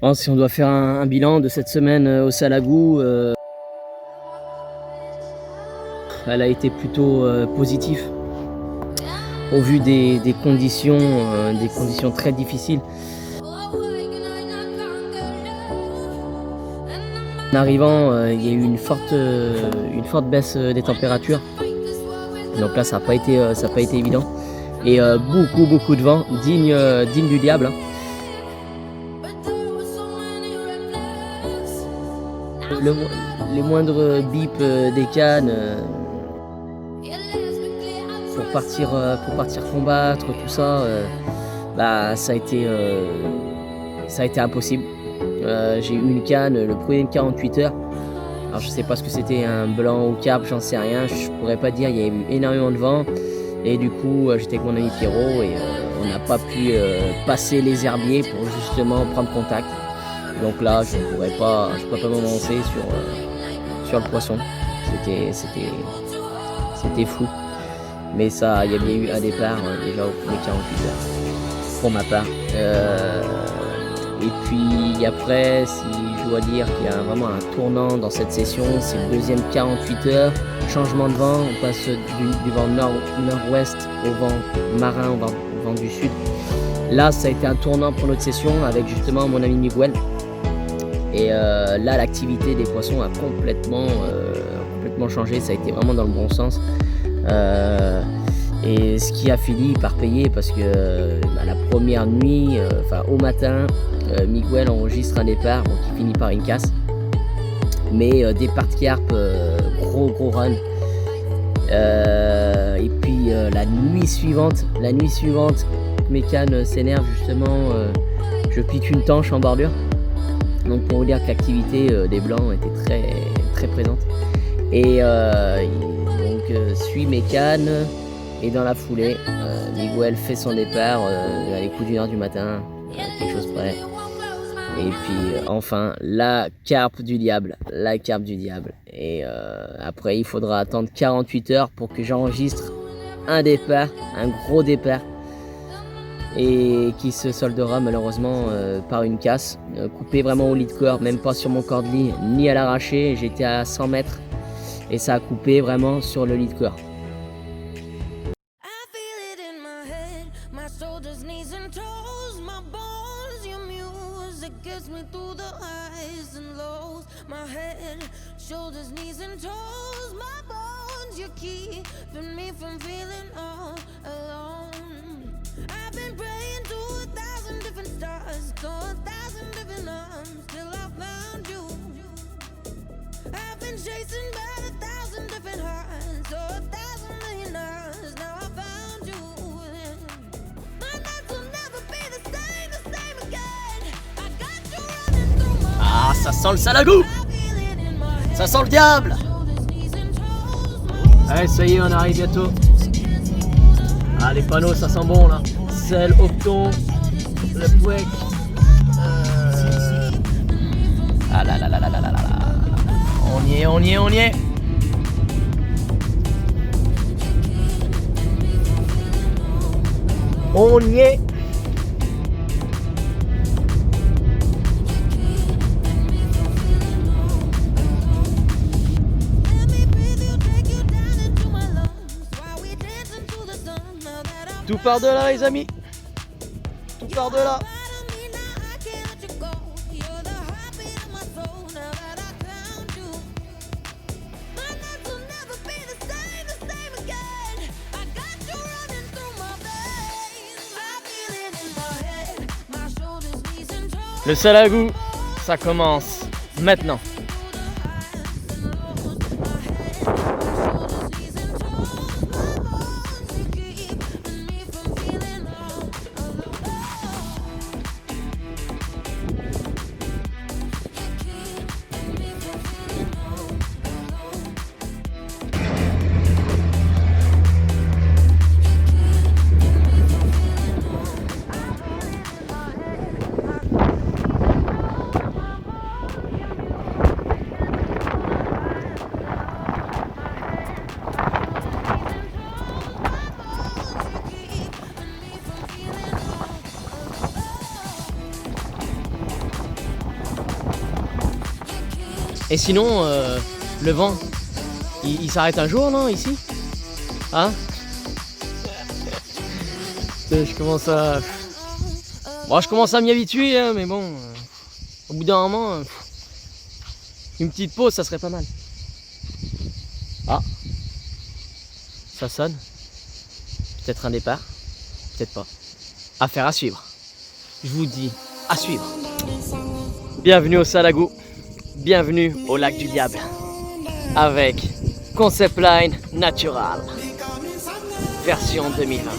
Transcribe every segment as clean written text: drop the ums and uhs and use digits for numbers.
Bon, si on doit faire un bilan de cette semaine au Salagou, elle a été plutôt positive au vu des conditions très difficiles. En arrivant, il y a eu une forte baisse des températures. Donc là, ça n'a pas été évident. Et beaucoup de vent, digne du diable, hein. Les moindres bips des cannes pour partir combattre, tout ça, bah, ça a été impossible. J'ai eu une canne le premier 48 heures. Alors je sais pas ce que c'était, un blanc ou carpe, j'en sais rien, je pourrais pas dire, il y a eu énormément de vent. Et du coup, j'étais avec mon ami Pierrot et on n'a pas pu passer les herbiers pour justement prendre contact. Donc là, je peux pas m'avancer sur le poisson. C'était fou. Mais ça, il y a bien eu un départ déjà au premier 48 heures, pour ma part. Et puis après, si je dois dire qu'il y a vraiment un tournant dans cette session, c'est le deuxième 48 heures. Changement de vent, on passe du vent nord-ouest au vent marin, au vent du sud. Là, ça a été un tournant pour notre session avec justement mon ami Miguel. Et là, l'activité des poissons a complètement changé. Ça a été vraiment dans le bon sens. Et ce qui a fini par payer parce que la première nuit, au matin, Miguel enregistre un départ qui finit par une casse. Mais départ de carpe, gros run. Et puis la nuit suivante, mes cannes s'énervent justement. Je pique une tanche en bordure. Donc pour vous dire que l'activité des blancs était très présente. Et donc suit mes cannes. Et dans la foulée, Miguel fait son départ à les coups d'1h du matin, quelque chose près. Et puis enfin, la carpe du diable. Et après, il faudra attendre 48 heures pour que j'enregistre un départ, un gros départ. Et qui se soldera malheureusement par une casse, coupée vraiment au lit de corps, même pas sur mon cordelier, ni à l'arraché. J'étais à 100 mètres et ça a coupé vraiment sur le lit de corps. I've been praying to 1,000 different stars, to 1,000 different arms, till I found you. I've been chasing by 1,000 different hearts, so 1,000 million hours, now I found you. My nights will never be the same again. I got you running through my Ah, ça sent le Salagou! Ça sent le diable! Allez, ça y est, on arrive bientôt. Ah, les panneaux, ça sent bon là. Sel, octon, le pouec. Ah là là là là là là là. On y est. On y est. Tout part de là, les amis. Tout part de là. Le Salagou, ça commence maintenant. Et sinon, le vent, il s'arrête un jour, non, ici? Hein? Je commence à... Bon, je commence à m'y habituer, hein, mais bon, au bout d'un moment, une petite pause, ça serait pas mal. Ah, ça sonne. Peut-être un départ, peut-être pas. Affaire à suivre. Je vous dis à suivre. Bienvenue au Salagou, bienvenue au lac du Diable, avec Concept Line Natural, version 2020.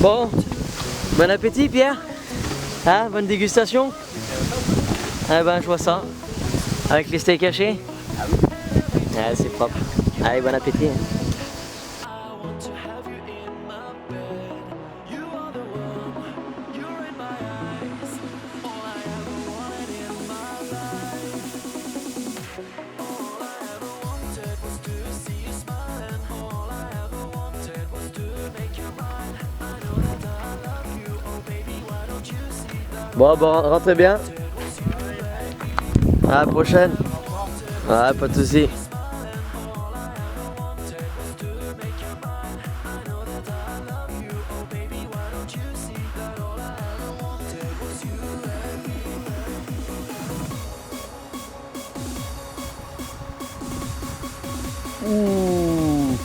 Bon, bon appétit Pierre. Hein, bonne dégustation. Ah ben je vois ça. Avec les steaks hachés. Ouais, c'est propre. Allez, bon appétit. Bon, rentrez bien. À la prochaine. Ouais, pas de soucis. Ouh.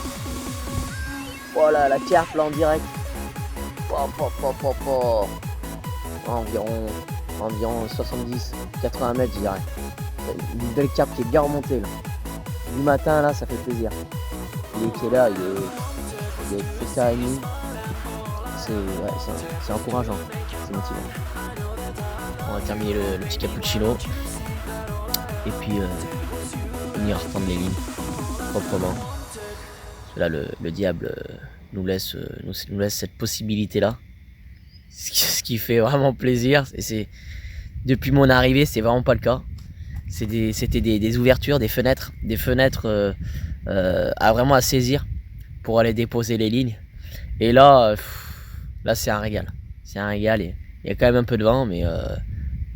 Voilà la carpe là en direct. Environ 70-80 mètres je dirais. Une belle carpe qui est bien remontée là. Du matin là ça fait plaisir. Il est quelle heure? Il est 7h30. C'est encourageant, c'est motivant. On va terminer le petit cappuccino. Et puis on ira reprendre les lignes proprement. Là le diable nous laisse cette possibilité là. Ce qui fait vraiment plaisir. Et depuis mon arrivée, c'est vraiment pas le cas. C'était des ouvertures, des fenêtres à vraiment à saisir pour aller déposer les lignes. Et là c'est un régal. C'est un régal. Et il y a quand même un peu de vent, mais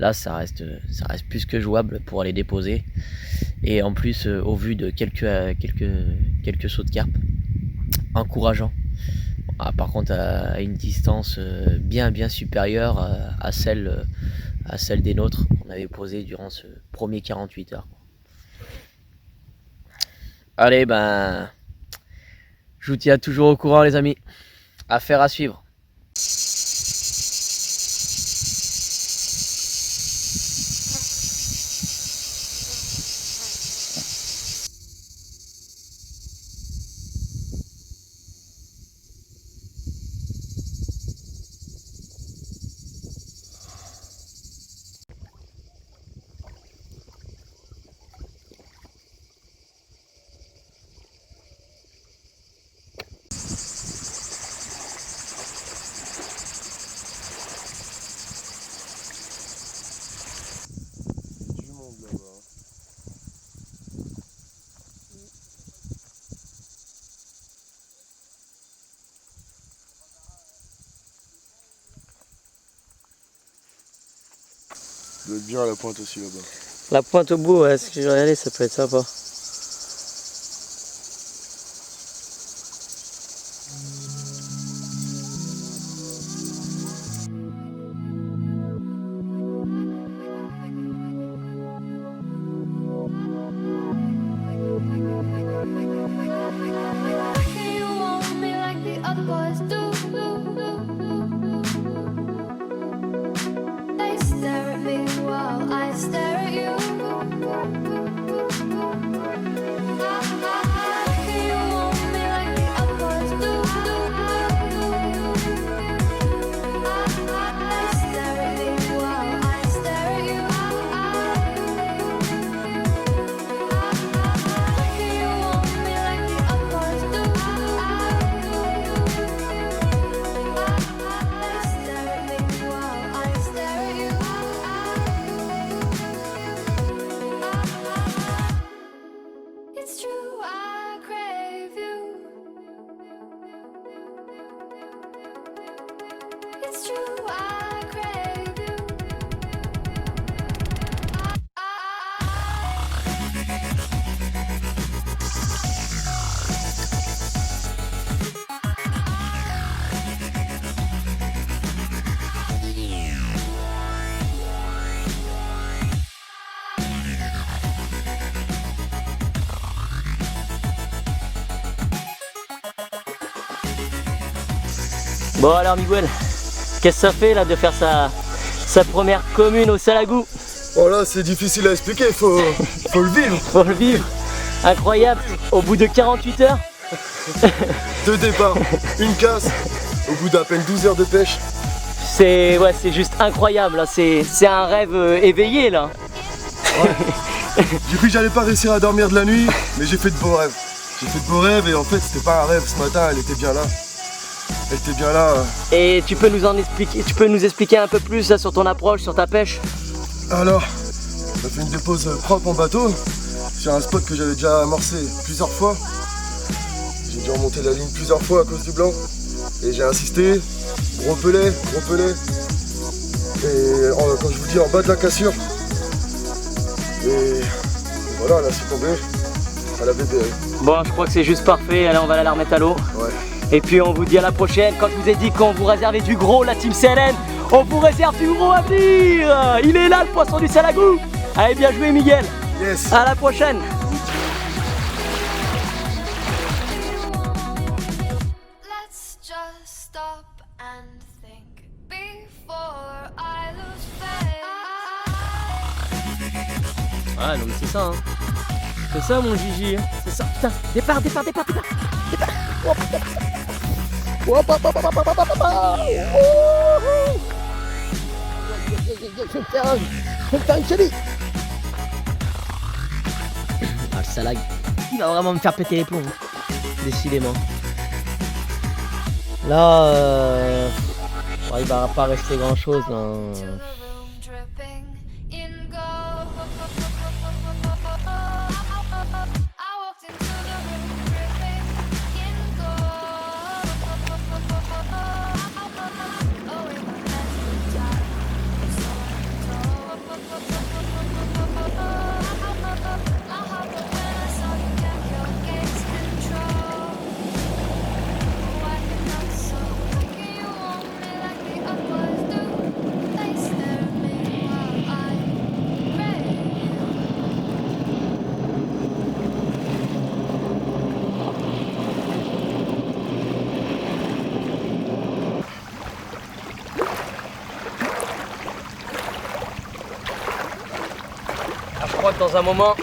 là ça reste plus que jouable pour aller déposer. Et en plus, au vu de quelques sauts de carpe, encourageant. Ah, par contre, à une distance bien supérieure à celle des nôtres qu'on avait posée durant ce premier 48 heures. Allez, ben, je vous tiens toujours au courant, les amis. Affaire à suivre. Ça doit être bien à la pointe aussi là-bas. La pointe au bout, ouais, ce que je vais regarder, ça peut être sympa. Bon alors Miguel, qu'est-ce que ça fait là de faire sa première commune au Salagou? Oh là c'est difficile à expliquer, faut le vivre. Faut le vivre, incroyable, au bout de 48 heures. 2 départs, une casse, au bout d'à peine 12 heures de pêche. C'est juste incroyable là, c'est un rêve éveillé là. Ouais. J'ai cru que j'allais pas réussir à dormir de la nuit, mais j'ai fait de beaux rêves. J'ai fait de beaux rêves et en fait c'était pas un rêve, ce matin elle était bien là. Elle était bien là. Et tu peux nous expliquer un peu plus là, sur ton approche, sur ta pêche? Alors, on a fait une dépose propre en bateau, sur un spot que j'avais déjà amorcé plusieurs fois. J'ai dû remonter la ligne plusieurs fois à cause du blanc. Et j'ai insisté, gros pelet. Et quand je vous dis en bas de la cassure. Et voilà, là c'est tombé. Elle avait des... Bon, je crois que c'est juste parfait. Allez, on va la remettre à l'eau. Ouais. Et puis on vous dit à la prochaine. Quand je vous ai dit qu'on vous réservait du gros, la team CLN, on vous réserve du gros à venir. Il est là le poisson du Salagou. Allez, bien joué Miguel. Yes. À la prochaine. stop and think before I lose faith. Ah non mais c'est ça hein. C'est ça mon Gigi. C'est ça. Putain, départ. Oh putain. Oh, je vais faire une cheville. Ah le salag, il va vraiment me faire péter les plombs. Décidément. Là, ouais, il va pas rester grand chose là. Je crois que dans un moment,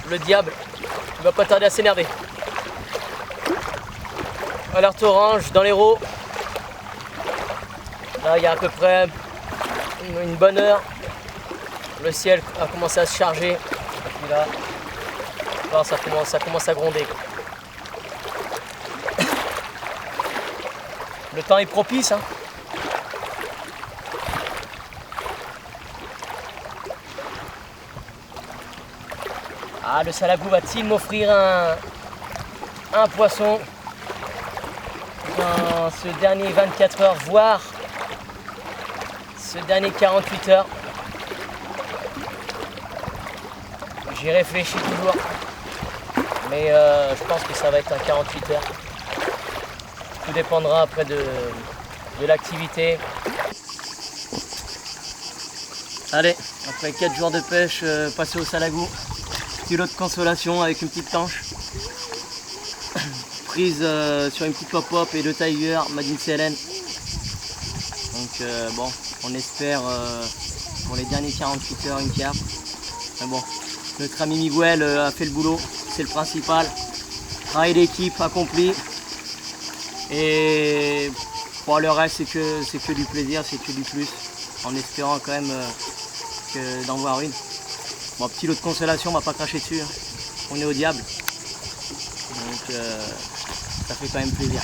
le diable il va pas tarder à s'énerver. Alerte orange dans l'Hérault. Là, il y a à peu près une bonne heure. Le ciel a commencé à se charger. Et puis là, ça commence à gronder. Le temps est propice. Hein. Ah, le Salagou va-t-il m'offrir un poisson dans ce dernier 24 heures, voire ce dernier 48 heures? J'y réfléchis toujours, mais je pense que ça va être un 48 heures. Tout dépendra après de l'activité. Allez, après 4 jours de pêche, passer au Salagou. Petit lot de consolation avec une petite tanche prise sur une petite pop-up et 2 Tiger Made in CLN. Donc bon, on espère pour les derniers 48 heures une carpe. Mais bon, notre ami Miguel a fait le boulot, c'est le principal. Travail d'équipe accompli. Et pour le reste c'est que du plaisir, c'est que du plus. En espérant quand même d'en voir une. Bon, petit lot de consolation, on va pas cracher dessus, hein. On est au diable, donc ça fait quand même plaisir.